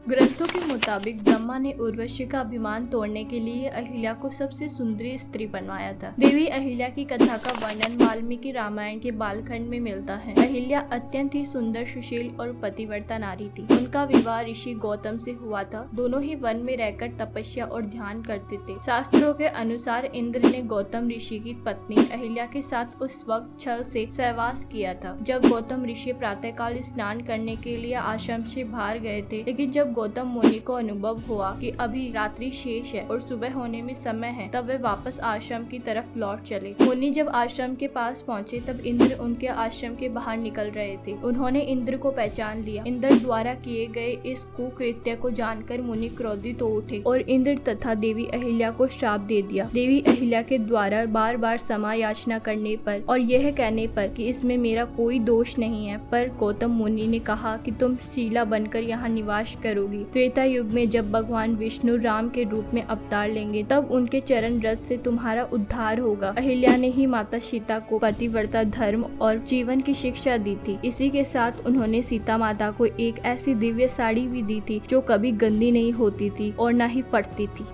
ग्रंथों के मुताबिक ब्रह्मा ने उर्वशी का अभिमान तोड़ने के लिए अहिल्या को सबसे सुंदरी स्त्री बनवाया था। देवी अहिल्या की कथा का वर्णन वाल्मीकि रामायण के बालखंड में मिलता है। अहिल्या अत्यंत ही सुंदर, सुशील और पतिव्रता नारी थी। उनका विवाह ऋषि गौतम से हुआ था। दोनों ही वन में रहकर तपस्या और ध्यान करते थे। शास्त्रों के अनुसार इंद्र ने गौतम ऋषि की पत्नी अहिल्या के साथ उस वक्त छल से सहवास किया था, जब गौतम ऋषि प्रातःकाल स्नान करने के लिए आश्रम से बाहर गए थे। लेकिन जब गौतम मुनि को अनुभव हुआ कि अभी रात्रि शेष है और सुबह होने में समय है, तब वे वापस आश्रम की तरफ लौट चले। मुनि जब आश्रम के पास पहुंचे तब इंद्र उनके आश्रम के बाहर निकल रहे थे। उन्होंने इंद्र को पहचान लिया। इंद्र द्वारा किए गए इस कुकृत्य को जानकर मुनि क्रोधित हो उठे और इंद्र तथा देवी अहिल्या को श्राप दे दिया। देवी अहिल्या के द्वारा बार बार क्षमा याचना करने पर और यह कहने पर कि इसमें मेरा कोई दोष नहीं है, पर गौतम मुनि ने कहा कि तुम शीला बनकर यहाँ निवास करोगी। त्रेता युग में जब भगवान विष्णु राम के रूप में अवतार लेंगे, तब उनके चरण रज से तुम्हारा उद्धार होगा। अहिल्या ने ही माता सीता को पतिव्रता धर्म और जीवन की शिक्षा दी थी। इसी के साथ उन्होंने सीता माता को एक ऐसी दिव्य साड़ी भी दी थी जो कभी गंदी नहीं होती थी और न ही फटती थी।